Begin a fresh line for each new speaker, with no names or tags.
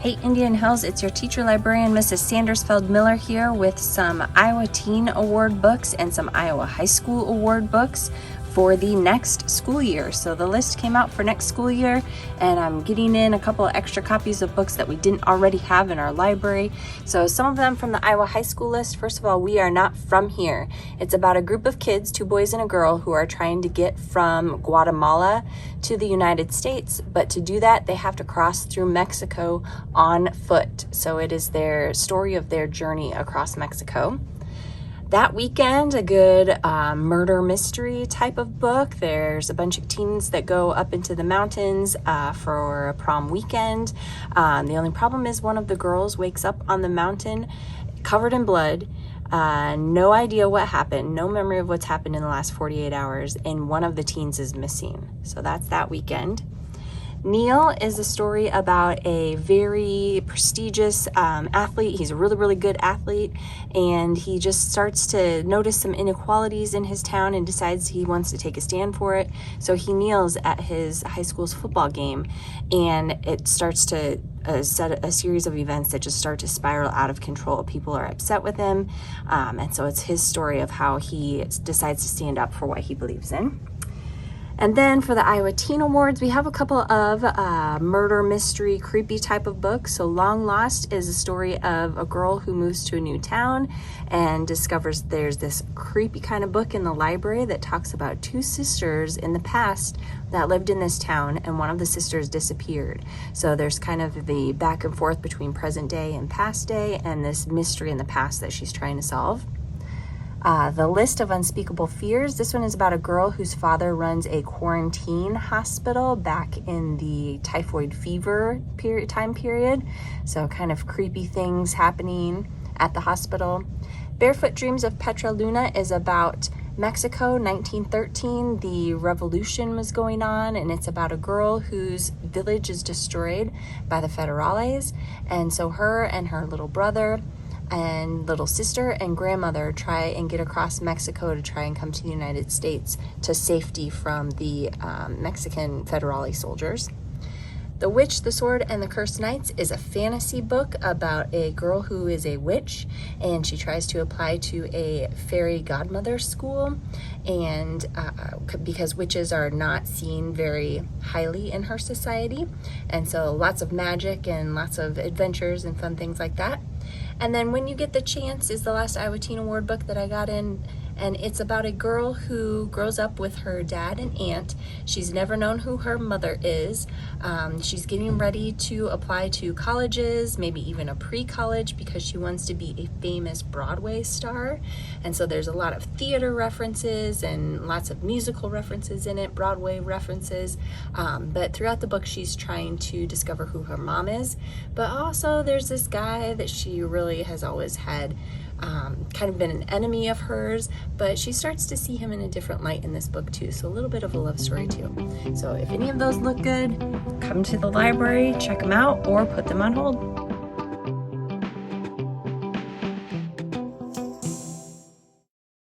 Hey Indian Hills, it's your teacher librarian, Mrs. Sandersfeld-Miller here with some Iowa Teen Award books and some Iowa High School Award books for the next school year. So the list came out for next school year, and I'm getting in a couple of extra copies of books that we didn't already have in our library. So some of them from the Iowa High School list. First of all, We Are Not From Here. It's about a group of kids, 2 boys and a girl, who are trying to get from Guatemala to the United States, but to do that, they have to cross through Mexico on foot. So it is their story of their journey across Mexico. That Weekend, a good murder mystery type of book. There's a bunch of teens that go up into the mountains for a prom weekend. The only problem is one of the girls wakes up on the mountain covered in blood. No idea what happened, no memory of what's happened in the last 48 hours, and one of the teens is missing. So that's That Weekend. Neil is a story about a very prestigious athlete. He's a really, really good athlete, and he just starts to notice some inequalities in his town and decides he wants to take a stand for it. So he kneels at his high school's football game, and it starts to set a series of events that just start to spiral out of control. People are upset with him, and so it's his story of how he decides to stand up for what he believes in. And then for the Iowa Teen Awards, we have a couple of murder mystery, creepy type of books. So Long Lost is a story of a girl who moves to a new town and discovers there's this creepy kind of book in the library that talks about 2 sisters in the past that lived in this town, and one of the sisters disappeared. So there's kind of the back and forth between present day and past day, and this mystery in the past that she's trying to solve. The List of Unspeakable Fears. This one is about a girl whose father runs a quarantine hospital back in the typhoid fever time period. So kind of creepy things happening at the hospital. Barefoot Dreams of Petra Luna is about Mexico, 1913. The revolution was going on, and it's about a girl whose village is destroyed by the federales. And so her and her little brother and little sister and grandmother try and get across Mexico to try and come to the United States to safety from the Mexican federale soldiers. The Witch, the Sword, and the Cursed Knights is a fantasy book about a girl who is a witch, and she tries to apply to a fairy godmother school, and because witches are not seen very highly in her society, and so lots of magic and lots of adventures and fun things like that. And then When You Get the Chance is the last Iowa Teen Award book that I got in, and it's about a girl who grows up with her dad and aunt. She's never known who her mother is. She's getting ready to apply to colleges, maybe even a pre-college, because she wants to be a famous Broadway star. And so there's a lot of theater references and lots of musical references in it, Broadway references. But throughout the book, she's trying to discover who her mom is. But also there's this guy that she really has always had kind of been an enemy of hers, but she starts to see him in a different light in this book too. So a little bit of a love story too. So if any of those look good, come to the library, check them out, or put them on hold.